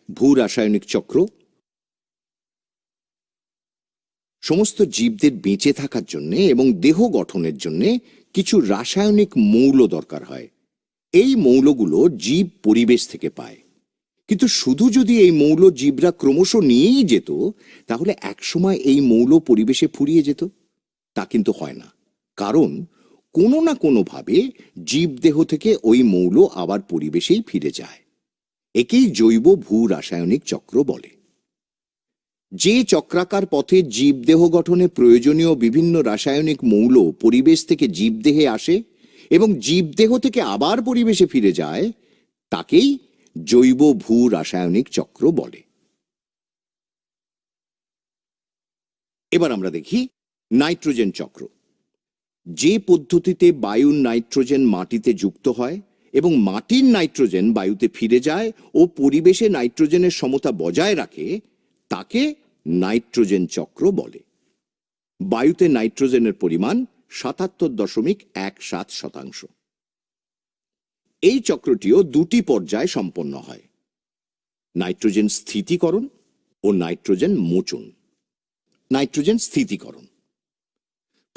ভূ রাসায়নিক চক্র। সমস্ত জীবদের বেঁচে থাকার জন্য এবং দেহ গঠনের জন্য কিছু রাসায়নিক মৌল দরকার হয়। এই মৌলগুলো জীব পরিবেশ থেকে পায়। কিন্তু শুধু যদি এই মৌল জীবরা ক্রমশ নিয়েই যেত, তাহলে একসময় এই মৌল পরিবেশে ফুরিয়ে যেত। তা কিন্তু হয় না, কারণ কোনো না কোনোভাবে জীবদেহ থেকে ওই মৌল আবার পরিবেশেই ফিরে যায়। একেই জৈব ভূ রাসায়নিক চক্র বলে। যে চক্রাকার পথে জীবদেহ গঠনে প্রয়োজনীয় বিভিন্ন রাসায়নিক মৌল পরিবেশ থেকে জীবদেহে আসে এবং জীবদেহ থেকে আবার পরিবেশে ফিরে যায়, তাকেই জৈব ভূ রাসায়নিক চক্র বলে। এবার আমরা দেখি নাইট্রোজেন চক্র। যে পদ্ধতিতে বায়ুর নাইট্রোজেন মাটিতে যুক্ত হয় এবং মাটির নাইট্রোজেন বায়ুতে ফিরে যায় ও পরিবেশে নাইট্রোজেনের সমতা বজায় রাখে, তাকে নাইট্রোজেন চক্র বলে। বায়ুতে নাইট্রোজেনের পরিমাণ ৭৭.১৭%। এই চক্রটিও দুটি পর্যায়ে সম্পন্ন হয়: নাইট্রোজেন স্থিতিকরণ ও নাইট্রোজেন মোচন। নাইট্রোজেন স্থিতিকরণ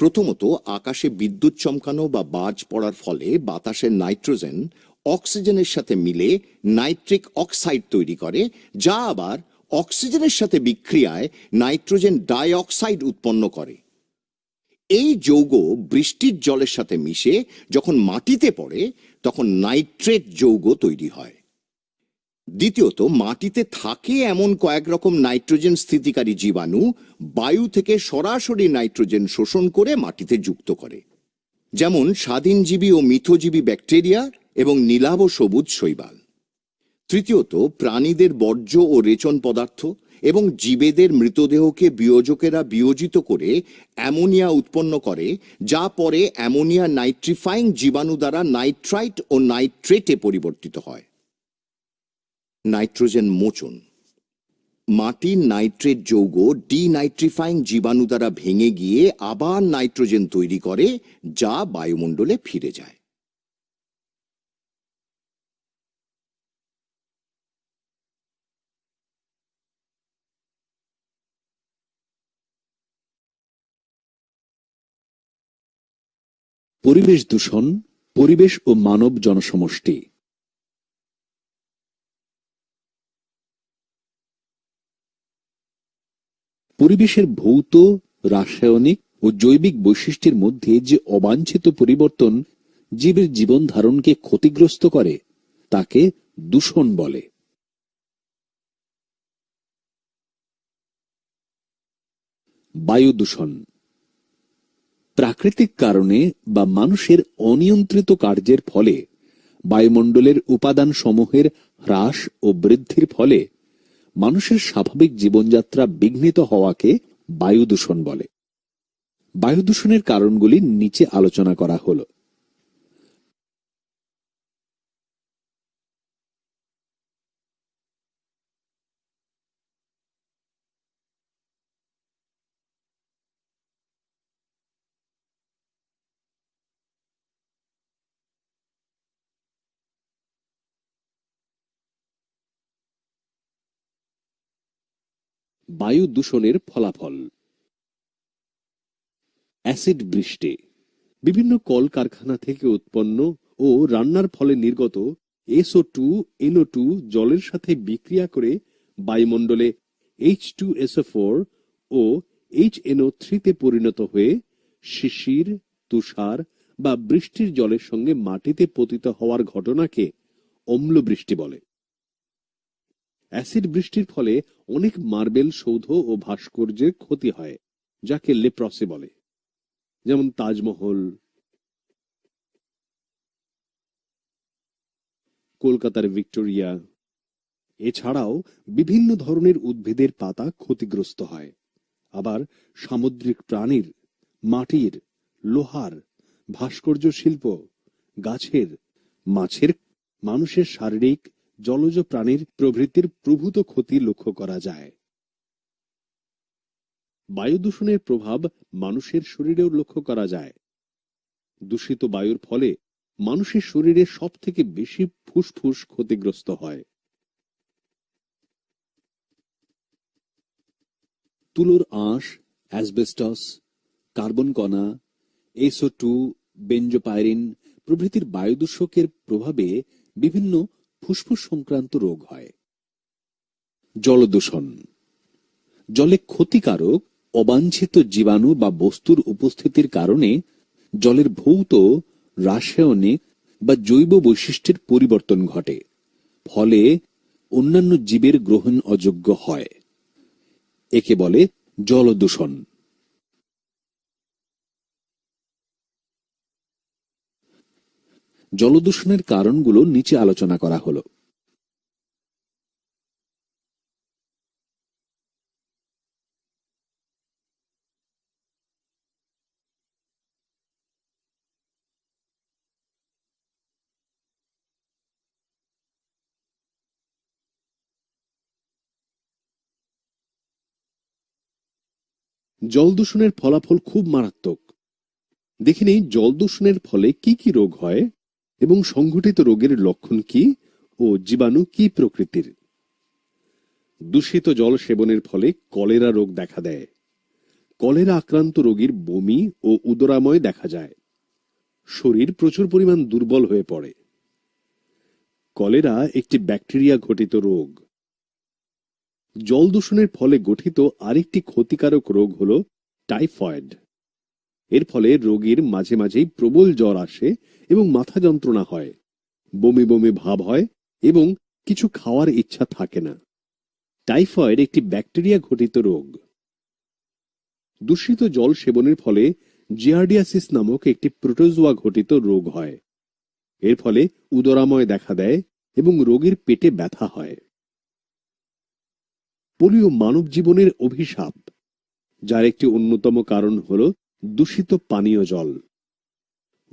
প্রথমত আকাশে বিদ্যুৎ চমকানো বা বাজ পড়ার ফলে বাতাসের নাইট্রোজেন অক্সিজেনের সাথে মিলে নাইট্রিক অক্সাইড তৈরি করে, যা আবার অক্সিজেনের সাথে বিক্রিয়ায় নাইট্রোজেন ডাই অক্সাইড উৎপন্ন করে। এই যৌগ বৃষ্টির জলের সাথে মিশে যখন মাটিতে পড়ে, তখন নাইট্রেট যৌগ তৈরি হয়। দ্বিতীয়ত, মাটিতে থাকে এমন কয়েক রকম নাইট্রোজেন স্থিতিকারী জীবাণু বায়ু থেকে সরাসরি নাইট্রোজেন শোষণ করে মাটিতে যুক্ত করে, যেমন স্বাধীনজীবী ও মিথজীবী ব্যাকটেরিয়া এবং নীলাভ সবুজ শৈবাল। তৃতীয়ত, প্রাণীদের বর্জ্য ও রেচন পদার্থ এবং জীবেদের মৃতদেহকে বিয়োজকেরা বিয়োজিত করে অ্যামোনিয়া উৎপন্ন করে, যা পরে অ্যামোনিয়া নাইট্রিফাইং জীবাণু দ্বারা নাইট্রাইট ও নাইট্রেটে পরিবর্তিত হয়। নাইট্রোজেন মোচন মাটির নাইট্রেট যৌগ ডিনাইট্রিফাইং জীবাণু দ্বারা ভেঙে গিয়ে আবার নাইট্রোজেন তৈরি করে, যা বায়ুমণ্ডলে ফিরে যায়। পরিবেশ দূষণ, পরিবেশ ও মানব জনসমষ্টি। পরিবেশের ভৌত, রাসায়নিক ও জৈবিক বৈশিষ্ট্যের মধ্যে যে অবাঞ্ছিত পরিবর্তন জীবের জীবন ধারণকে ক্ষতিগ্রস্ত করে, তাকে দূষণ বলে। বায়ু দূষণ প্রাকৃতিক কারণে বা মানুষের অনিয়ন্ত্রিত কার্যের ফলে বায়ুমণ্ডলের উপাদান সমূহের হ্রাস ও বৃদ্ধির ফলে মানুষের স্বাভাবিক জীবনযাত্রা বিঘ্নিত হওয়াকে বায়ু দূষণ বলে। বায়ু দূষণের কারণগুলি নিচে আলোচনা করা হলো। বায়ু দূষণের ফলাফল। অ্যাসিড বৃষ্টি বিভিন্ন কলকারখানা থেকে উৎপন্ন ও রান্নার ফলে নির্গত SO2, NO2 জলের সাথে বিক্রিয়া করে বায়ুমণ্ডলে H2SO4 ও HNO3 তে পরিণত হয়ে শিশির, তুষার বা বৃষ্টির জলের সঙ্গে মাটিতে পতিত হওয়ার ঘটনাকে অম্লবৃষ্টি বলে। অ্যাসিড বৃষ্টির ফলে অনেক মার্বেল সৌধ ও ভাস্কর্যের ক্ষতি হয়, যাকে লেপ্রসি বলে, যেমন তাজমহল, কলকাতার ভিক্টোরিয়া। এছাড়াও বিভিন্ন ধরনের উদ্ভিদের পাতা ক্ষতিগ্রস্ত হয়। আবার সামুদ্রিক প্রাণীর, মাটির, লোহার, ভাস্কর্য শিল্প, গাছের, মাছের, মানুষের শারীরিক, জলজ প্রাণীর প্রভৃতির প্রভূত ক্ষতি লক্ষ্য করা যায়। বায়ু দূষণের প্রভাব মানুষের শরীরেও লক্ষ্য করা যায়। দূষিত বায়ুর ফলে মানুষের শরীরে সব থেকে বেশি ফুসফুস ক্ষতিগ্রস্ত হয়। তুলোর আঁশ, অ্যাসবেস্টস, কার্বন কণা, SO2, বেঞ্জোপাইরিন প্রভৃতির বায়ুদূষকের প্রভাবে বিভিন্ন ফুসফুস সংক্রান্ত রোগ হয়। জলদূষণ। জলে ক্ষতিকারক অবাঞ্ছিত জীবাণু বা বস্তুর উপস্থিতির কারণে জলের ভৌত, রাসায়নিক বা জৈব বৈশিষ্ট্যের পরিবর্তন ঘটে, ফলে অন্যান্য জীবের গ্রহণ অযোগ্য হয়। একে বলে জলদূষণ। জলদূষণের কারণগুলো নিচে আলোচনা করা হলো। জল দূষণের ফলাফল খুব মারাত্মক। দেখে নেই জল দূষণের ফলে কি কি রোগ হয় এবং সংঘটিত রোগের লক্ষণ কি ও জীবাণু কি প্রকৃতির। দূষিত জল সেবনের ফলে কলেরা রোগ দেখা দেয়। কলেরা আক্রান্ত রোগীর বমি ও উদরাময় দেখা যায়। শরীর প্রচুর পরিমাণ দুর্বল হয়ে পড়ে। কলেরা একটি ব্যাকটেরিয়া ঘটিত রোগ। জল দূষণের ফলে গঠিত আরেকটি ক্ষতিকারক রোগ হল টাইফয়েড। এর ফলে রোগীর মাঝে মাঝেই প্রবল জ্বর আসে এবং মাথা যন্ত্রণা হয়, বমি বমি ভাব হয় এবং কিছু খাওয়ার ইচ্ছা থাকে না। টাইফয়েড একটি ব্যাকটেরিয়া ঘটিত রোগ। দূষিত জল সেবনের ফলে জিয়ার্ডিয়াসিস নামক একটি প্রোটোজোয়া ঘটিত রোগ হয়। এর ফলে উদরাময় দেখা দেয় এবং রোগীর পেটে ব্যথা হয়। পোলিও মানব জীবনের অভিশাপ, যার একটি অন্যতম কারণ হল দূষিত পানীয় জল।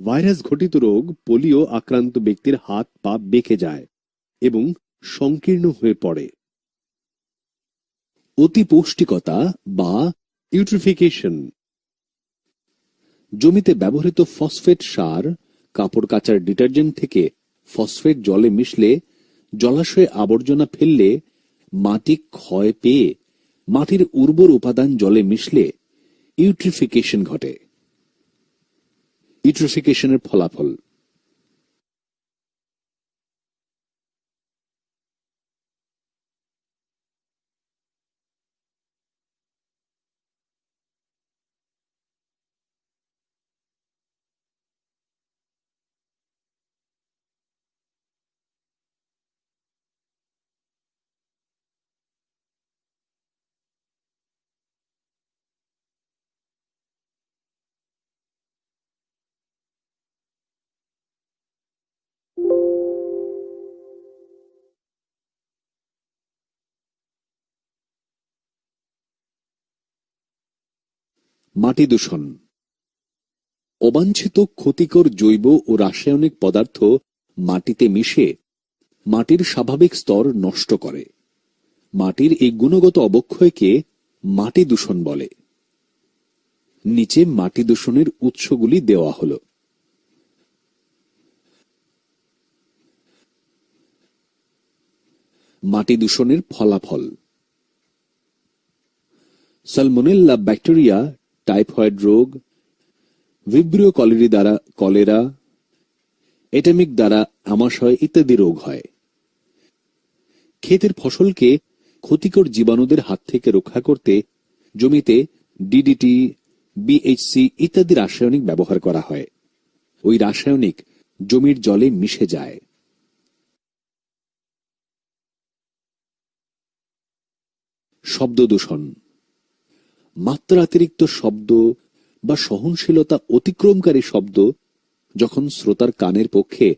ভাইরাস ঘটিত রোগ পোলিও আক্রান্ত ব্যক্তির হাত পা বেঁকে যায় এবং সংকীর্ণ হয়ে পড়ে। অতিপৌষ্টিকতা বা ইউট্রিফিকেশন। জমিতে ব্যবহৃত ফসফেট সার, কাপড় কাচার ডিটারজেন্ট থেকে ফসফেট জলে মিশলে, জলাশয়ে আবর্জনা ফেললে, মাটি ক্ষয় পেয়ে মাটির উর্বর উপাদান জলে মিশলে ইউট্রিফিকেশন ঘটে। ইউট্রিফিকেশনের ফলাফল: মাটি দূষণ। অবাঞ্ছিত ক্ষতিকর জৈব ও রাসায়নিক পদার্থ মাটিতে মিশে মাটির স্বাভাবিক স্তর নষ্ট করে। মাটির এই গুণগত অবক্ষয়কে মাটি দূষণ বলে। নিচে মাটি দূষণের উৎসগুলি দেওয়া হল। মাটি দূষণের ফলাফল: সালমোনেল্লা ব্যাকটেরিয়া টাইফয়েড রোগ, ভিব্রিও কলেরি দ্বারা কলেরা, এটামিক দ্বারা আমাশয় ইত্যাদি রোগ হয়। ক্ষেতের ফসলকে ক্ষতিকর জীবাণুদের হাত থেকে রক্ষা করতে জমিতে ডিডিটি, বিএইচসি ইত্যাদি রাসায়নিক ব্যবহার করা হয়। ওই রাসায়নিক জমির জলে মিশে যায়। শব্দ দূষণ। মাত্রাতিরিক্ত শব্দ বা সহনশীলতা অতিক্রমকারী শব্দ যখন শ্রোতার কানের পক্ষে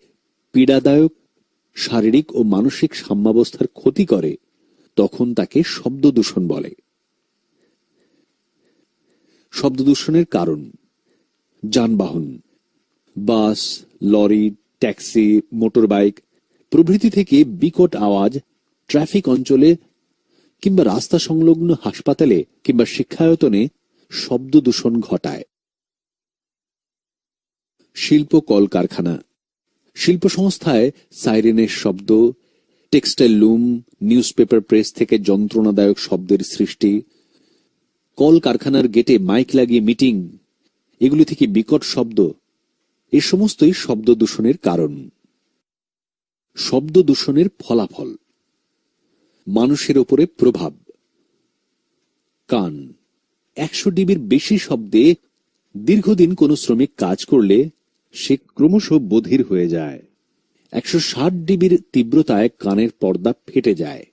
পীড়াদায়ক, শারীরিক ও মানসিক সাম্যাবস্থার ক্ষতি করে, তখন তাকে শব্দ দূষণ বলে। শব্দ দূষণের কারণ: যানবাহন, বাস, লরি, ট্যাক্সি, মোটরবাইক প্রভৃতি থেকে বিকট আওয়াজ ট্রাফিক অঞ্চলে কিংবা রাস্তা সংলগ্ন হাসপাতালে কিংবা শিক্ষায়তনে শব্দ দূষণ ঘটায়। শিল্প কলকারখানা। শিল্প সংস্থায় সাইরেনের শব্দ, টেক্সটাইল লুম, নিউজপেপার প্রেস থেকে যন্ত্রণাদায়ক শব্দের সৃষ্টি, কল কারখানার গেটে মাইক লাগিয়ে মিটিং, এগুলি থেকে বিকট শব্দ, এ সমস্তই শব্দ দূষণের কারণ। শব্দ দূষণের ফলাফল: মানুষের ওপরে প্রভাব। কান। 100 ডিবির বেশি শব্দে দীর্ঘদিন কোনো শ্রমিক কাজ করলে সে ক্রমশ বধির হয়ে যায়। 160 ডিবির তীব্রতায় কানের পর্দা ফেটে যায়।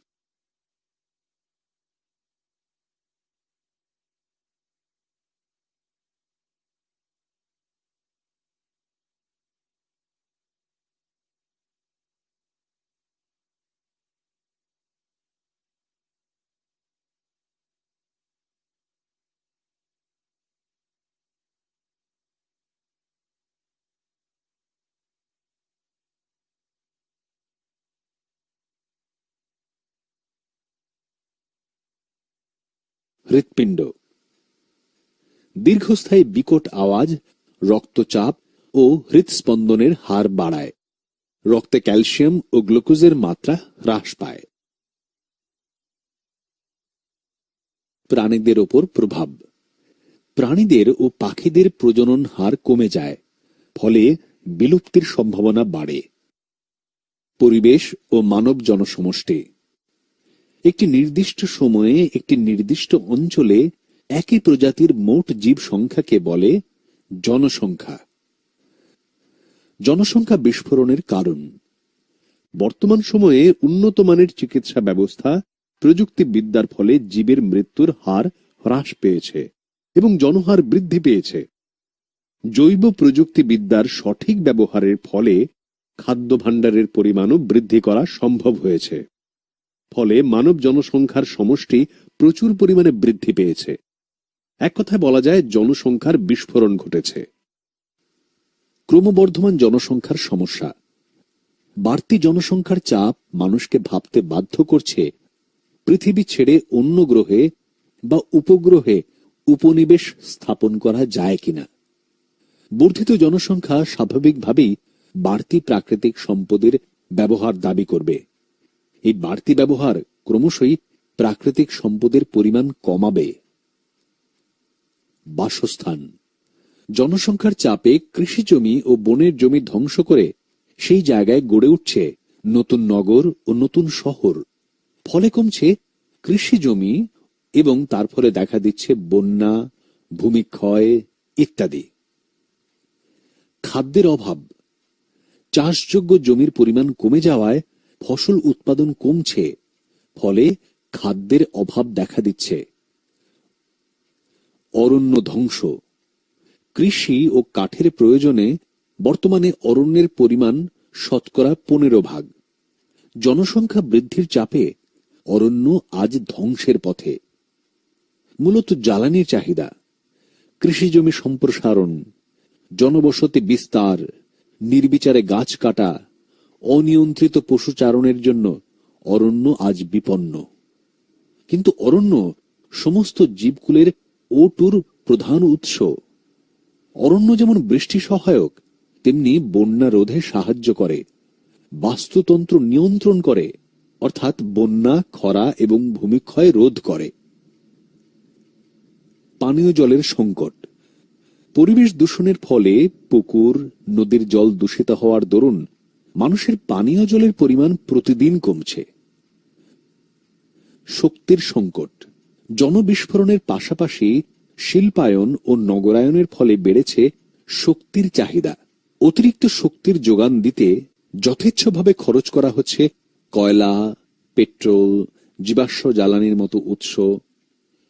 হৃৎপিণ্ড। দীর্ঘস্থায়ী বিকট আওয়াজ রক্তচাপ ও হৃৎস্পন্দনের হার বাড়ায়। রক্তে ক্যালসিয়াম ও গ্লুকোজের মাত্রা হ্রাস পায়। প্রাণীদের ওপর প্রভাব: প্রাণীদের ও পাখিদের প্রজনন হার কমে যায়, ফলে বিলুপ্তির সম্ভাবনা বাড়ে। পরিবেশ ও মানব জনসমষ্টি: একটি নির্দিষ্ট সময়ে একটি নির্দিষ্ট অঞ্চলে একই প্রজাতির মোট জীব সংখ্যাকে বলে জনসংখ্যা। জনসংখ্যা বিস্ফোরণের কারণ: বর্তমান সময়ে উন্নত মানের চিকিৎসা ব্যবস্থা, প্রযুক্তিবিদ্যার ফলে জীবের মৃত্যুর হার হ্রাস পেয়েছে এবং জনহার বৃদ্ধি পেয়েছে। জৈব প্রযুক্তিবিদ্যার সঠিক ব্যবহারের ফলে খাদ্য ভাণ্ডারের পরিমাণও বৃদ্ধি করা সম্ভব হয়েছে। ফলে মানব জনসংখ্যার সমষ্টি প্রচুর পরিমাণে বৃদ্ধি পেয়েছে। এক কথায় বলা যায় জনসংখ্যার বিস্ফোরণ ঘটেছে। ক্রমবর্ধমান জনসংখ্যার সমস্যা: বাড়তি জনসংখ্যার চাপ মানুষকে ভাবতে বাধ্য করছে পৃথিবী ছেড়ে অন্য গ্রহে বা উপগ্রহে উপনিবেশ স্থাপন করা যায় কিনা। বর্ধিত জনসংখ্যা স্বাভাবিকভাবেই বাড়তি প্রাকৃতিক সম্পদের ব্যবহার দাবি করবে। এই বাড়তি ব্যবহার ক্রমশই প্রাকৃতিক সম্পদের পরিমাণ কমাবে। বাসস্থান: জনসংখ্যার চাপে কৃষি জমি ও বনের জমি ধ্বংস করে সেই জায়গায় গড়ে উঠছে নতুন নগর ও নতুন শহর। ফলে কমছে কৃষি জমি এবং তার ফলে দেখা দিচ্ছে বন্যা, ভূমিক্ষয় ইত্যাদি। খাদ্যের অভাব: চাষযোগ্য জমির পরিমাণ কমে যাওয়ায় ফসল উৎপাদন কমছে, ফলে খাদ্যের অভাব দেখা দিচ্ছে। অরণ্য ধ্বংস: কৃষি ও কাঠের প্রয়োজনে বর্তমানে অরণ্যের পরিমাণ 15%। জনসংখ্যা বৃদ্ধির চাপে অরণ্য আজ ধ্বংসের পথে। মূলত জ্বালানির চাহিদা, কৃষি জমি সম্প্রসারণ, জনবসতি বিস্তার, নির্বিচারে গাছ কাটা, অনিয়ন্ত্রিত পশুচারণের জন্য অরণ্য আজ বিপন্ন। কিন্তু অরণ্য সমস্ত জীবকুলের O2 প্রধান উৎস। অরণ্য যেমন বৃষ্টি সহায়ক, তেমনি বন্যা রোধে সাহায্য করে, বাস্তুতন্ত্র নিয়ন্ত্রণ করে, অর্থাৎ বন্যা, খরা এবং ভূমিক্ষয় রোধ করে। পানীয় জলের সংকট: পরিবেশ দূষণের ফলে পুকুর, নদীর জল দূষিত হওয়ার দরুন মানুষের পানীয় জলের পরিমাণ প্রতিদিন কমছে। শক্তির সংকট: জনবিস্ফোরণের পাশাপাশি শিল্পায়ন ও নগরায়নের ফলে বেড়েছে শক্তির চাহিদা। অতিরিক্ত শক্তির যোগান দিতে যথেচ্ছভাবে খরচ করা হচ্ছে কয়লা, পেট্রোল, জীবাশ্ম জ্বালানির মতো উৎস।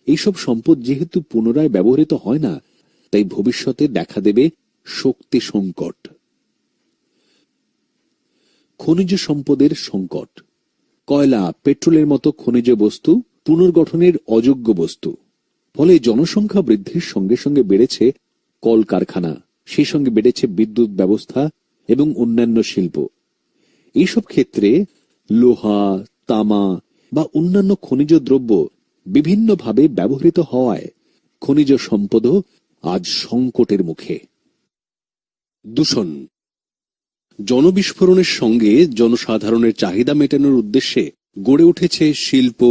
এইসব সম্পদ যেহেতু পুনরায় ব্যবহৃত হয় না, তাই ভবিষ্যতে দেখা দেবে শক্তি সংকট। খনিজ সম্পদের সংকট: কয়লা, পেট্রোলের মতো খনিজ বস্তু পুনর্গঠনের অযোগ্য বস্তু। ফলে জনসংখ্যা বৃদ্ধির সঙ্গে সঙ্গে বেড়েছে কলকারখানা, সেই সঙ্গে বেড়েছে বিদ্যুৎ ব্যবস্থা এবং অন্যান্য শিল্প। এইসব ক্ষেত্রে লোহা, তামা বা অন্যান্য খনিজ দ্রব্য বিভিন্নভাবে ব্যবহৃত হওয়ায় খনিজ সম্পদও আজ সংকটের মুখে। দূষণ: জনবিস্ফোরণের সঙ্গে জনসাধারণের চাহিদা মেটানোর উদ্দেশ্যে গড়ে উঠেছে শিল্প,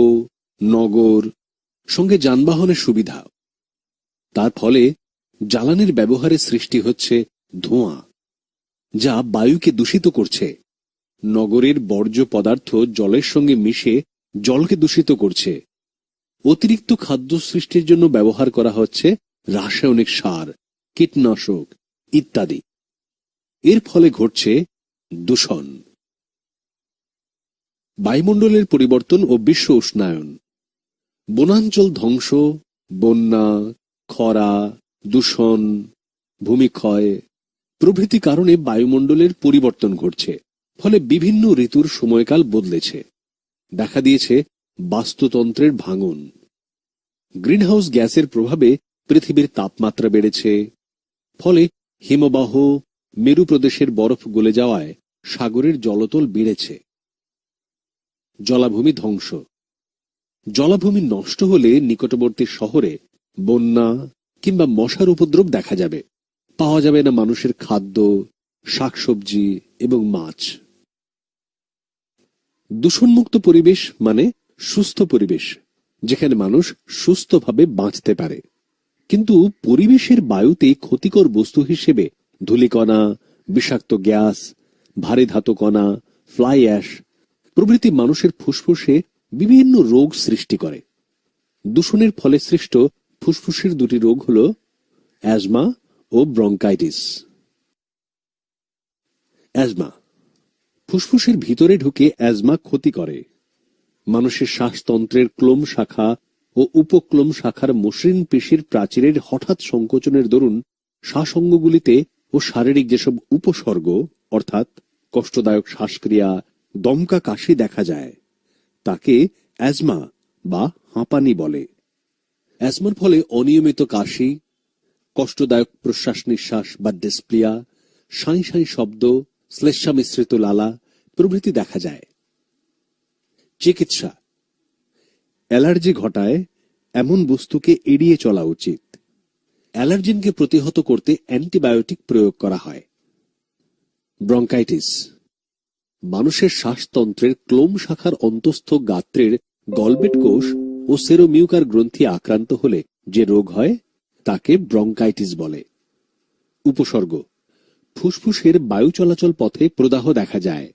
নগর, সঙ্গে যানবাহনের সুবিধা। তার ফলে জ্বালানির ব্যবহারে সৃষ্টি হচ্ছে ধোঁয়া, যা বায়ুকে দূষিত করছে। নগরের বর্জ্য পদার্থ জলের সঙ্গে মিশে জলকে দূষিত করছে। অতিরিক্ত খাদ্য সৃষ্টির জন্য ব্যবহার করা হচ্ছে রাসায়নিক সার, কীটনাশক ইত্যাদি। এর ফলে ঘটছে দূষণ। বায়ুমণ্ডলের পরিবর্তন ও বিশ্ব উষ্ণায়ন, বনাঞ্চল ধ্বংস, বন্যা, খরা, দূষণ, ভূমিক্ষয় প্রভৃতি কারণে বায়ুমণ্ডলের পরিবর্তন ঘটছে। ফলে বিভিন্ন ঋতুর সময়কাল বদলেছে। দেখা দিয়েছে বাস্তুতন্ত্রের ভাঙন। গ্রিনহাউস গ্যাসের প্রভাবে পৃথিবীর তাপমাত্রা বেড়েছে। ফলে হিমবাহ, মেরু প্রদেশের বরফ গলে যাওয়ায় সাগরের জলতল বেড়েছে। জলাভূমি ধ্বংস, জলাভূমি নষ্ট হলে নিকটবর্তী শহরে বন্যা কিংবা মশার উপদ্রব দেখা যাবে। পাওয়া যাবে না মানুষের খাদ্য, শাকসবজি এবং মাছ। দূষণমুক্ত পরিবেশ মানে সুস্থ পরিবেশ, যেখানে মানুষ সুস্থভাবে বাঁচতে পারে। কিন্তু পরিবেশের বায়ুতে ক্ষতিকর বস্তু হিসেবে ধূলিকণা, বিষাক্ত গ্যাস, ভারী ধাতু কণা, ফ্লাই অ্যাশ প্রভৃতি মানুষের ফুসফুসে বিভিন্ন রোগ সৃষ্টি করে। দূষণের ফলে সৃষ্ট ফুসফুসের দুটি রোগ হল অ্যাজমা ও ব্রঙ্কাইটিস। অ্যাজমা, ফুসফুসের ভিতরে ঢুকে অ্যাজমা ক্ষতি করে। মানুষের শ্বাসতন্ত্রের ক্লোম শাখা ও উপক্লোম শাখার মসৃণ পেশির প্রাচীরের হঠাৎ সংকোচনের দরুন শ্বাসঅঙ্গগুলিতে ও শারীরিক যেসব উপসর্গ অর্থাৎ কষ্টদায়ক শ্বাসক্রিয়া, দমকা কাশি দেখা যায়, তাকে অ্যাজমা বা হাঁপানি বলে। অ্যাজমার ফলে অনিয়মিত কাশি, কষ্টদায়ক প্রশ্বাস নিঃশ্বাস বা ডিসপ্লিয়া, সাঁই সাঁই শব্দ, শ্লেষ্মা মিশ্রিত লালা প্রভৃতি দেখা যায়। চিকিৎসা, অ্যালার্জি ঘটায় এমন বস্তুকে এড়িয়ে চলা উচিত। অ্যালার্জেনকে প্রতিহত করতে অ্যান্টিবায়োটিক প্রয়োগ করা হয়। ব্রঙ্কাইটিস, মানুষের শ্বাসতন্ত্রের ক্লোম শাখার অন্তঃস্থ গাত্রের গলবেট কোষ ও সেরোমিউকার গ্রন্থি আক্রান্ত হলে যে রোগ হয় তাকে ব্রঙ্কাইটিস বলে। উপসর্গ, ফুসফুসের বায়ু চলাচল পথে প্রদাহ দেখা যায়।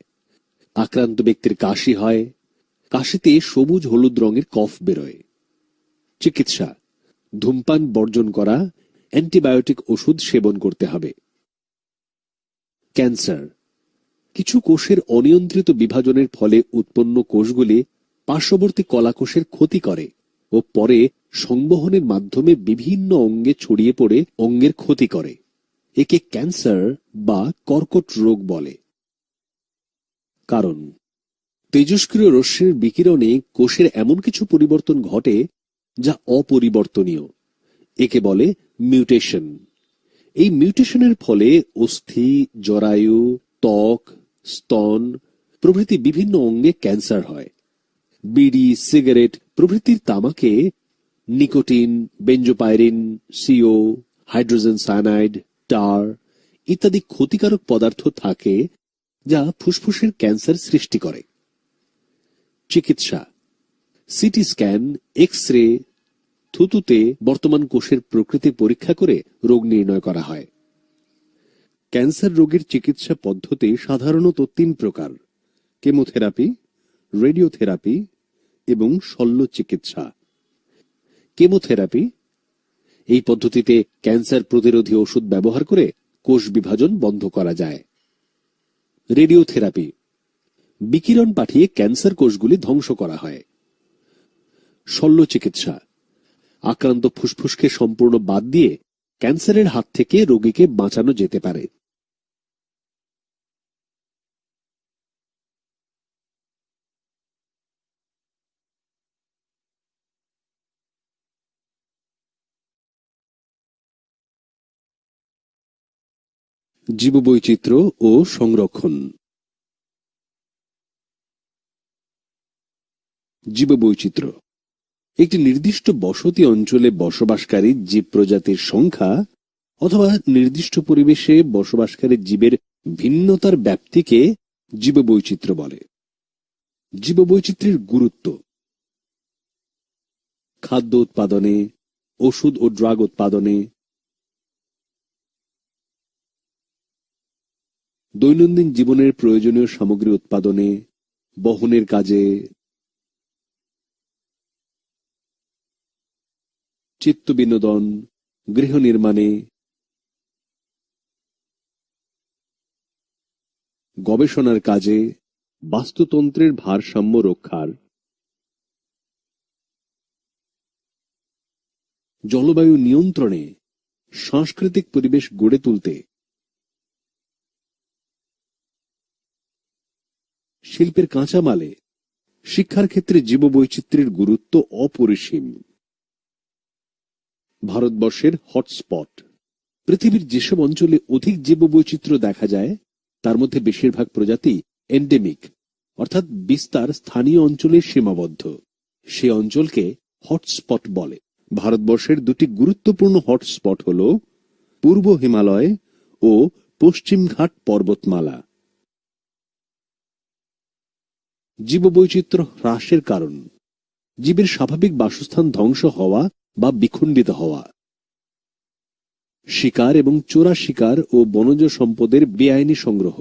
আক্রান্ত ব্যক্তির কাশি হয়। কাশিতে সবুজ হলুদ রঙের কফ বেরোয়। চিকিৎসা, ধূমপান বর্জন করা, অ্যান্টিবায়োটিক ওষুধ সেবন করতে হবে। ক্যান্সার, কিছু কোষের অনিয়ন্ত্রিত বিভাজনের ফলে উৎপন্ন কোষগুলি পার্শ্ববর্তী কলাকোষের ক্ষতি করে ও পরে সংবহনের মাধ্যমে বিভিন্ন অঙ্গে ছড়িয়ে পড়ে অঙ্গের ক্ষতি করে। একে ক্যান্সার বা কর্কট রোগ বলে। কারণ, তেজস্ক্রিয় রশ্মির বিকিরণে কোষের এমন কিছু পরিবর্তন ঘটে যা অপরিবর্তনীয়। একে বলে মিউটেশন। এই মিউটেশনের ফলে অস্থি, জরায়ু, ত্বক, স্তন প্রভৃতি বিভিন্ন অঙ্গে ক্যান্সার হয়। বিড়ি, সিগারেট প্রভৃতির তামাকে nicotine, benzopyrene, CO, hydrogen cyanide, tar ইত্যাদি ক্ষতিকারক পদার্থ থাকে যা ফুসফুসের ক্যান্সার সৃষ্টি করে। চিকিৎসা, সিটি স্ক্যান, এক্স রে, থুতুতে বর্তমান কোষের প্রকৃতি পরীক্ষা করে রোগ নির্ণয় করা হয়। ক্যান্সার রোগের চিকিৎসা পদ্ধতি সাধারণত 3 প্রকার: কেমোথেরাপি, রেডিওথেরাপি এবং শল্য চিকিৎসা। কেমোথেরাপি, এই পদ্ধতিতে ক্যান্সার প্রতিরোধী ওষুধ ব্যবহার করে কোষ বিভাজন বন্ধ করা যায়। রেডিওথেরাপি, বিকিরণ পাঠিয়ে ক্যান্সার কোষগুলি ধ্বংস করা হয়। শল্য চিকিৎসা, আক্রান্ত ফুসফুসকে সম্পূর্ণ বাদ দিয়ে ক্যান্সারের হাত থেকে রোগীকে বাঁচানো যেতে পারে। জীববৈচিত্র্য ও সংরক্ষণ। জীববৈচিত্র্য একটি নির্দিষ্ট বসতি অঞ্চলে বসবাসকারী জীব প্রজাতির সংখ্যা অথবা নির্দিষ্ট পরিবেশে বসবাসকারী জীবের ভিন্নতার ব্যাপ্তিকে জীববৈচিত্র্য বলে। জীববৈচিত্র্যের গুরুত্ব: খাদ্য উৎপাদনে, ওষুধ ও ড্রাগ উৎপাদনে, দৈনন্দিন জীবনের প্রয়োজনীয় সামগ্রী উৎপাদনে, বহনের কাজে, চিত্ত বিনোদন, গৃহ নির্মাণে, গবেষণার কাজে, বাস্তুতন্ত্রের ভারসাম্য রক্ষার, জলবায়ু নিয়ন্ত্রণে, সাংস্কৃতিক পরিবেশ গড়ে তুলতে, শিল্পের কাঁচামালে, শিক্ষার ক্ষেত্রে জীববৈচিত্র্যের গুরুত্ব অপরিসীম। ভারতবর্ষের হটস্পট। পৃথিবীর যেসব অঞ্চলে অধিক জীববৈচিত্র্য দেখা যায় তার মধ্যে বেশিরভাগ প্রজাতি এন্ডেমিক, অর্থাৎ বিস্তার স্থানীয় অঞ্চলে সীমাবদ্ধ। সে অঞ্চলকে হটস্পট বলে। ভারতবর্ষের দুটি গুরুত্বপূর্ণ হটস্পট হল পূর্ব হিমালয় ও পশ্চিমঘাট পর্বতমালা। জীববৈচিত্র্য হ্রাসের কারণ: জীবের স্বাভাবিক বাসস্থান ধ্বংস হওয়া বা বিখণ্ডিত হওয়া, শিকার এবং চোরা শিকার ও বনজ সম্পদের বেআইনি সংগ্রহ,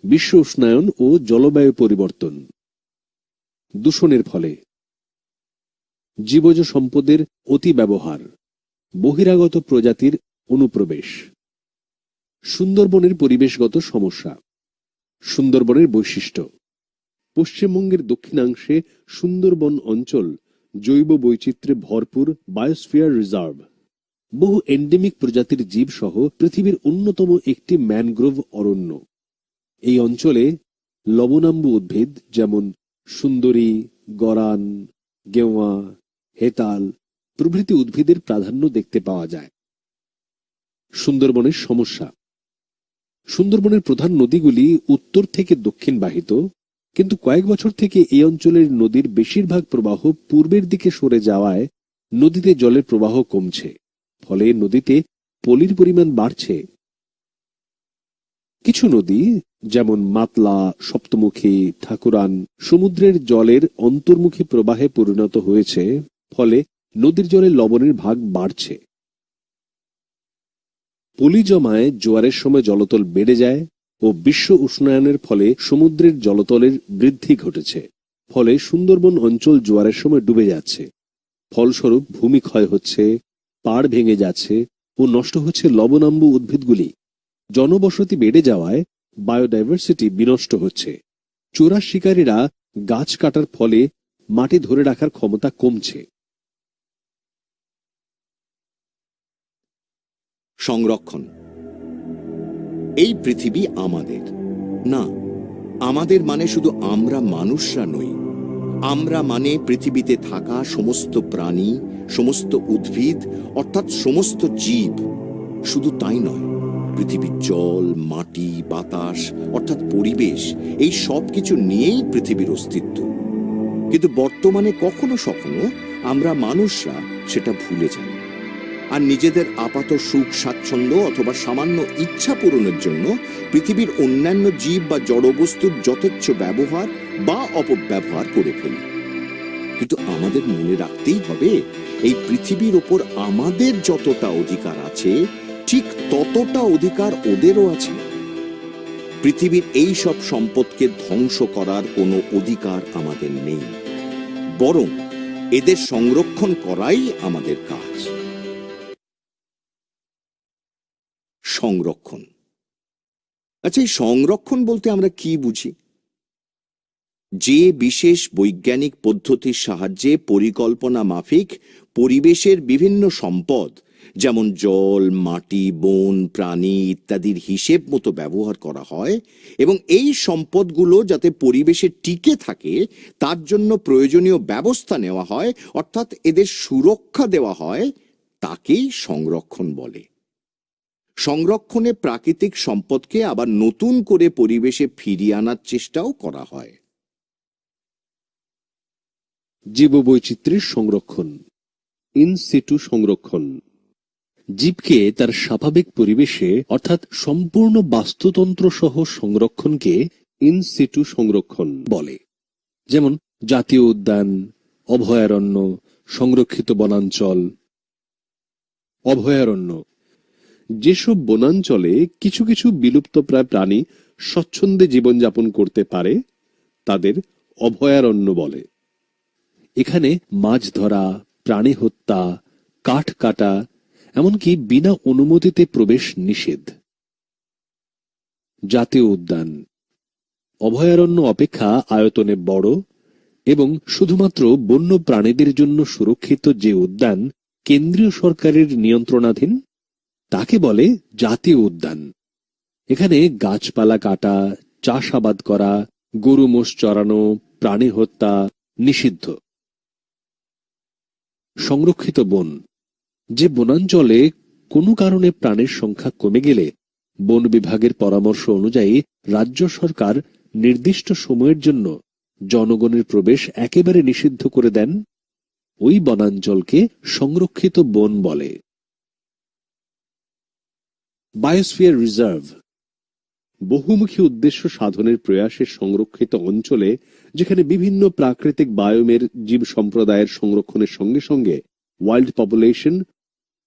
বিশ্ব উষ্ণায়ন ও জলবায়ু পরিবর্তন, দূষণের ফলে, জীবজ সম্পদের অতি ব্যবহার, বহিরাগত প্রজাতির অনুপ্রবেশ। সুন্দরবনের পরিবেশগত সমস্যা। সুন্দরবনের বৈশিষ্ট্য: পশ্চিমবঙ্গের দক্ষিণাংশে সুন্দরবন অঞ্চল জৈব বৈচিত্র্যে ভরপুর বায়োস্ফিয়ার রিজার্ভ। বহু এন্ডেমিক প্রজাতির জীব সহ পৃথিবীর অন্যতম একটি ম্যানগ্রোভ অরণ্য। এই অঞ্চলে লবণাম্বু উদ্ভিদ যেমন সুন্দরী, গরান, গেওয়া, হেতাল প্রভৃতি উদ্ভিদের প্রাধান্য দেখতে পাওয়া যায়। সুন্দরবনের সমস্যা: সুন্দরবনের প্রধান নদীগুলি উত্তর থেকে দক্ষিণ বাহিত, কিন্তু কয়েক বছর থেকে এই অঞ্চলের নদীর বেশিরভাগ প্রবাহ পূর্বের দিকে সরে যাওয়ায় নদীতে জলের প্রবাহ কমছে, ফলে নদীতে পলির পরিমাণ বাড়ছে। কিছু নদী যেমন মাতলা, সপ্তমুখী, ঠাকুরান সমুদ্রের জলের অন্তর্মুখী প্রবাহে পরিণত হয়েছে, ফলে নদীর জলে লবণের ভাগ বাড়ছে। পলি জমায় জোয়ারের সময় জলতল বেড়ে যায় ও বিশ্ব উষ্ণায়নের ফলে সমুদ্রের জলতলের বৃদ্ধি ঘটেছে, ফলে সুন্দরবন অঞ্চল জোয়ারের সময় ডুবে যাচ্ছে। ফলস্বরূপ ভূমি ক্ষয় হচ্ছে, পাড় ভেঙে যাচ্ছে ও নষ্ট হচ্ছে লবণাম্বু উদ্ভিদগুলি। জনবসতি বেড়ে যাওয়ায় বায়োডাইভার্সিটি বিনষ্ট হচ্ছে। চোরা শিকারীরা গাছ কাটার ফলে মাটি ধরে রাখার ক্ষমতা কমছে। সংরক্ষণ। এই পৃথিবী আমাদের না, আমাদের মানে শুধু আমরা মানুষরা নই। আমরা মানে পৃথিবীতে থাকা সমস্ত প্রাণী, সমস্ত উদ্ভিদ, অর্থাৎ সমস্ত জীব। শুধু তাই নয়, পৃথিবীর জল, মাটি, বাতাস অর্থাৎ পরিবেশ, এই সব কিছু নিয়েই পৃথিবীর অস্তিত্ব। কিন্তু বর্তমানে কখনো কখনো আমরা মানুষরা সেটা ভুলে যাই, আর নিজেদের আপাত সুখ স্বাচ্ছন্দ্য অথবা সামান্য ইচ্ছা পূরণের জন্য পৃথিবীর অন্যান্য জীব বা জড়বস্তুর যথেচ্ছ ব্যবহার বা অপব্যবহার করে ফেলি। কিন্তু আমাদের মনে রাখতেই হবে, এই পৃথিবীর ওপর আমাদের যতটা অধিকার আছে, ঠিক ততটা অধিকার ওদেরও আছে। পৃথিবীর এই সব সম্পদকে ধ্বংস করার কোনো অধিকার আমাদের নেই, বরং এদের সংরক্ষণ করাই আমাদের কাজ। সংরক্ষণ। আচ্ছা, এই সংরক্ষণ বলতে আমরা কি বুঝি? যে বিশেষ বৈজ্ঞানিক পদ্ধতির সাহায্যে পরিকল্পনা মাফিক পরিবেশের বিভিন্ন সম্পদ যেমন জল, মাটি, বন, প্রাণী ইত্যাদির হিসেব মতো ব্যবহার করা হয় এবং এই সম্পদগুলো যাতে পরিবেশে টিকে থাকে তার জন্য প্রয়োজনীয় ব্যবস্থা নেওয়া হয়, অর্থাৎ এদের সুরক্ষা দেওয়া হয়, তাকেই সংরক্ষণ বলে। সংরক্ষণে প্রাকৃতিক সম্পদকে আবার নতুন করে পরিবেশে ফিরিয়ে আনার চেষ্টাও করা হয়। জীববৈচিত্র্যের সংরক্ষণ। ইন সিটু সংরক্ষণ। জীবকে তার স্বাভাবিক পরিবেশে অর্থাৎ সম্পূর্ণ বাস্তুতন্ত্র সহ সংরক্ষণকে ইন সিটু সংরক্ষণ বলে। যেমন জাতীয় উদ্যান, অভয়ারণ্য, সংরক্ষিত বনাঞ্চল, অভয়ারণ্য। যেসব বনাঞ্চলে কিছু কিছু বিলুপ্তপ্রায় প্রাণী স্বচ্ছন্দে জীবনযাপন করতে পারে তাদের অভয়ারণ্য বলে। এখানে মাছ ধরা, প্রাণী হত্যা, কাঠ কাটা, এমনকি বিনা অনুমতিতে প্রবেশ নিষেধ। জাতীয় উদ্যান অভয়ারণ্য অপেক্ষা আয়তনে বড় এবং শুধুমাত্র বন্য প্রাণীদের জন্য সুরক্ষিত যে উদ্যান কেন্দ্রীয় সরকারের নিয়ন্ত্রণাধীন তাকে বলে জাতীয় উদ্যান। এখানে গাছপালা কাটা, চাষাবাদ করা, গরু মোষ চড়ানো, প্রাণী হত্যা নিষিদ্ধ। সংরক্ষিত বন যে বনাঞ্চলে কোনো কারণে প্রাণীর সংখ্যা কমে গেলে বন বিভাগের পরামর্শ অনুযায়ী রাজ্য সরকার নির্দিষ্ট সময়ের জন্য জনগণের প্রবেশ একেবারে নিষিদ্ধ করে দেন, ওই বনাঞ্চলকে সংরক্ষিত বন বলে। বায়োস্ফিয়ার রিজার্ভ বহুমুখী উদ্দেশ্য সাধনের প্রয়াসে সংরক্ষিত অঞ্চলে যেখানে বিভিন্ন প্রাকৃতিক বায়োমের জীব সম্প্রদায়ের সংরক্ষণের সঙ্গে সঙ্গে ওয়াইল্ড পপুলেশন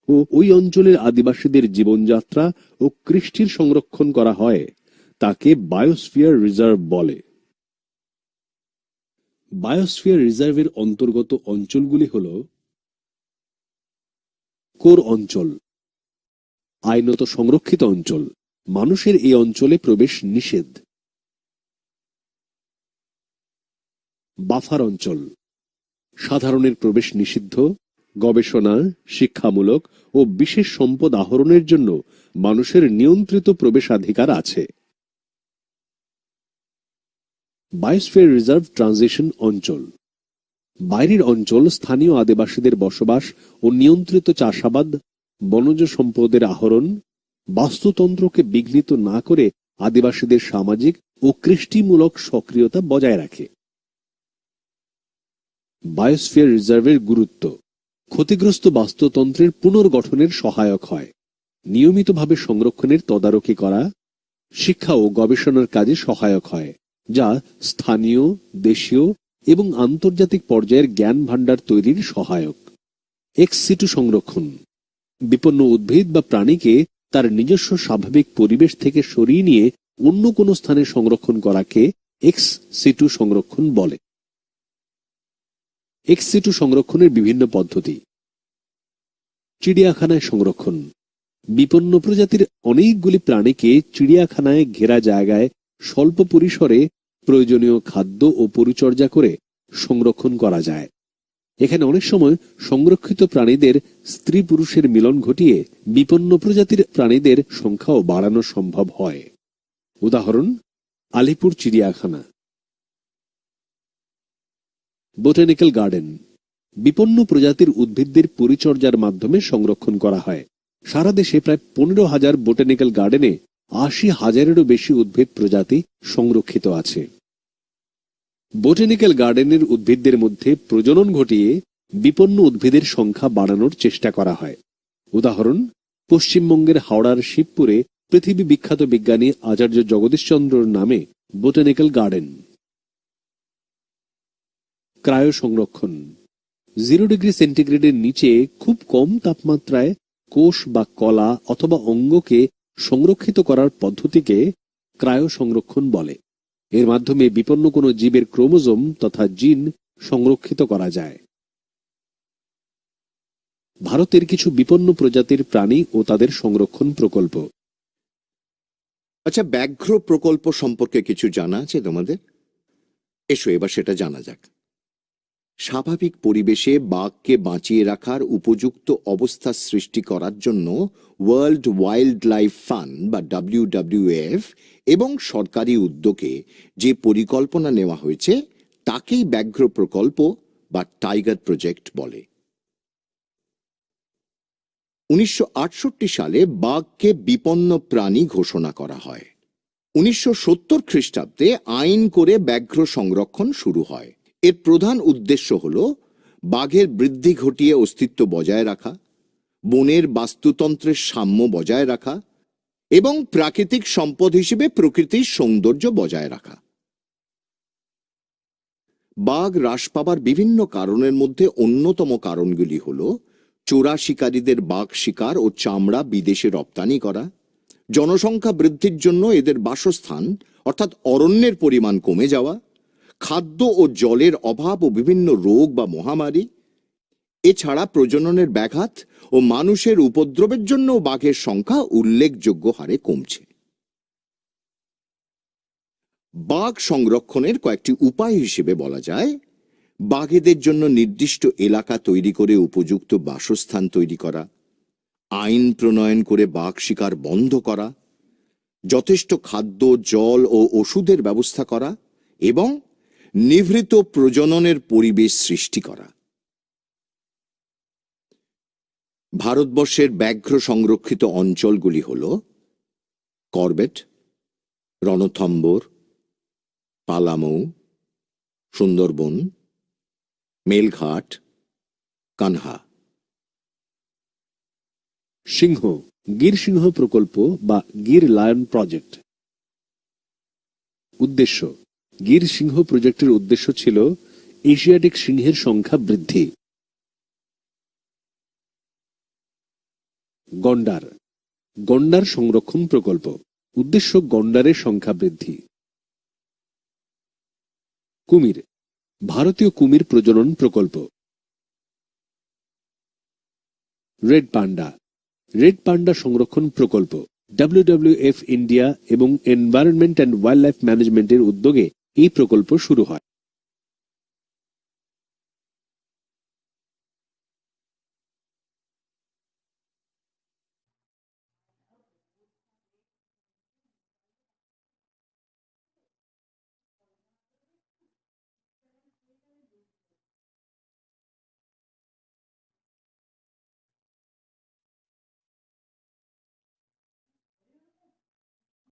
ও ওই অঞ্চলের আদিবাসীদের জীবনযাত্রা ও কৃষ্টির সংরক্ষণ করা হয় তাকে বায়োস্ফিয়ার রিজার্ভ বলে। বায়োস্ফিয়ার রিজার্ভের অন্তর্গত অঞ্চলগুলি হল: কোর অঞ্চল, আইনত সংরক্ষিত অঞ্চল, মানুষের এই অঞ্চলে প্রবেশ নিষেধ। বাফার অঞ্চল, সাধারণের প্রবেশ নিষিদ্ধ, গবেষণা, শিক্ষামূলক ও বিশেষ সম্পদ আহরণের জন্য মানুষের নিয়ন্ত্রিত প্রবেশাধিকার আছে। বায়োস্ফিয়ার রিজার্ভ ট্রানজিশন অঞ্চল, বাইরের অঞ্চল স্থানীয় আদিবাসীদের বসবাস ও নিয়ন্ত্রিত চাষাবাদ, বনজ সম্পদের আহরণ, বাস্তুতন্ত্রকে বিঘ্নিত না করে আদিবাসীদের সামাজিক ও কৃষ্টিমূলক সক্রিয়তা বজায় রাখে। বায়োস্ফিয়ার রিজার্ভের গুরুত্ব: ক্ষতিগ্রস্ত বাস্তুতন্ত্রের পুনর্গঠনের সহায়ক হয়, নিয়মিতভাবে সংরক্ষণের তদারকি করা, শিক্ষা ও গবেষণার কাজে সহায়ক হয়, যা স্থানীয়, দেশীয় এবং আন্তর্জাতিক পর্যায়ের জ্ঞান ভাণ্ডার তৈরির সহায়ক। এক্স সিটু সংরক্ষণ: বিপন্ন উদ্ভিদ বা প্রাণীকে তার নিজস্ব স্বাভাবিক পরিবেশ থেকে সরিয়ে নিয়ে অন্য কোনো স্থানে সংরক্ষণ করাকে এক্স সিটু সংরক্ষণ বলে। এক্স সিটু সংরক্ষণের বিভিন্ন পদ্ধতি: চিড়িয়াখানায় সংরক্ষণ: বিপন্ন প্রজাতির অনেকগুলি প্রাণীকে চিড়িয়াখানায় ঘেরা জায়গায় স্বল্প পরিসরে প্রয়োজনীয় খাদ্য ও পরিচর্যা করে সংরক্ষণ করা যায়। এখানে অনেক সময় সংরক্ষিত প্রাণীদের স্ত্রী পুরুষের মিলন ঘটিয়ে বিপন্ন প্রজাতির প্রাণীদের সংখ্যাও বাড়ানো সম্ভব হয়। উদাহরণ: আলিপুর চিড়িয়াখানা। বোটানিক্যাল গার্ডেন: বিপন্ন প্রজাতির উদ্ভিদদের পরিচর্যার মাধ্যমে সংরক্ষণ করা হয়। সারা দেশে প্রায় 15,000 বোটানিক্যাল গার্ডেনে 80,000-এরও বেশি উদ্ভিদ প্রজাতি সংরক্ষিত আছে। বোটানিক্যাল গার্ডেনের উদ্ভিদদের মধ্যে প্রজনন ঘটিয়ে বিপন্ন উদ্ভিদের সংখ্যা বাড়ানোর চেষ্টা করা হয়। উদাহরণ: পশ্চিমবঙ্গের হাওড়ার শিবপুরে পৃথিবী বিখ্যাত বিজ্ঞানী আচার্য জগদীশচন্দ্রর নামে বোটানিক্যাল গার্ডেন। ক্রায়ো সংরক্ষণ: 0 ডিগ্রি সেন্টিগ্রেডের নিচে খুব কম তাপমাত্রায় কোষ বা কলা অথবা অঙ্গকে সংরক্ষিত করার পদ্ধতিকে ক্রায়ো সংরক্ষণ বলে। এর মাধ্যমে বিপন্ন কোনো জীবের ক্রোমোজোম তথা জিন সংরক্ষিত করা যায়। ভারতের কিছু বিপন্ন প্রজাতির প্রাণী ও তাদের সংরক্ষণ প্রকল্প। আচ্ছা, ব্যাঘ্র প্রকল্প সম্পর্কে কিছু জানা আছে তোমাদের? এসো এবার সেটা জানা যাক। স্বাভাবিক পরিবেশে বাঘকে বাঁচিয়ে রাখার উপযুক্ত অবস্থা সৃষ্টি করার জন্য ওয়ার্ল্ড ওয়াইল্ড লাইফ ফান্ড বা WWF এবং সরকারি উদ্যোগে যে পরিকল্পনা নেওয়া হয়েছে তাকেই ব্যাঘ্র প্রকল্প বা টাইগার প্রজেক্ট বলে। 1968 সালে বাঘকে বিপন্ন প্রাণী ঘোষণা করা হয়। 1970 খ্রিস্টাব্দে আইন করে ব্যাঘ্র সংরক্ষণ শুরু হয়। এর প্রধান উদ্দেশ্য হল বাঘের বৃদ্ধি ঘটিয়ে অস্তিত্ব বজায় রাখা, বনের বাস্তুতন্ত্রের সাম্য বজায় রাখা এবং প্রাকৃতিক সম্পদ হিসেবে প্রকৃতির সৌন্দর্য বজায় রাখা। বাঘ হ্রাস পাবার বিভিন্ন কারণের মধ্যে অন্যতম কারণগুলি হল চোরা শিকারীদের বাঘ শিকার ও চামড়া বিদেশে রপ্তানি করা, জনসংখ্যা বৃদ্ধির জন্য এদের বাসস্থান অর্থাৎ অরণ্যের পরিমাণ কমে যাওয়া, খাদ্য ও জলের অভাব ও বিভিন্ন রোগ বা মহামারী, এছাড়া প্রজননের ব্যাঘাত ও মানুষের উপদ্রবের জন্য বাঘের সংখ্যা উল্লেখযোগ্য হারে কমছে। বাঘ সংরক্ষণের কয়েকটি উপায় হিসেবে বলা যায়, বাঘেদের জন্য নির্দিষ্ট এলাকা তৈরি করে উপযুক্ত বাসস্থান তৈরি করা, আইন প্রণয়ন করে বাঘ শিকার বন্ধ করা, যথেষ্ট খাদ্য, জল ও ওষুধের ব্যবস্থা করা এবং নিভৃত প্রজননের পরিবেশ সৃষ্টি করা। ভারতবর্ষের ব্যাঘ্র সংরক্ষিত অঞ্চলগুলি হল করবেট, রণথম্বর, পালামৌ, সুন্দরবন, মেলঘাট, কানহা। সিংহ, গির সিংহ প্রকল্প বা গির লায়ন প্রজেক্ট। উদ্দেশ্য: গির সিংহ প্রজেক্টের উদ্দেশ্য ছিল এশিয়াটিক সিংহের সংখ্যা বৃদ্ধি। গন্ডার, গন্ডার সংরক্ষণ প্রকল্প। উদ্দেশ্য গন্ডারের সংখ্যা বৃদ্ধি। কুমির, ভারতীয় কুমির প্রজনন প্রকল্প। রেড পান্ডা, রেড পান্ডা সংরক্ষণ প্রকল্প। WWF ইন্ডিয়া এবং এনভায়রনমেন্ট অ্যান্ড ওয়াইল্ড লাইফ ম্যানেজমেন্টের উদ্যোগে এই প্রকল্প শুরু হয়।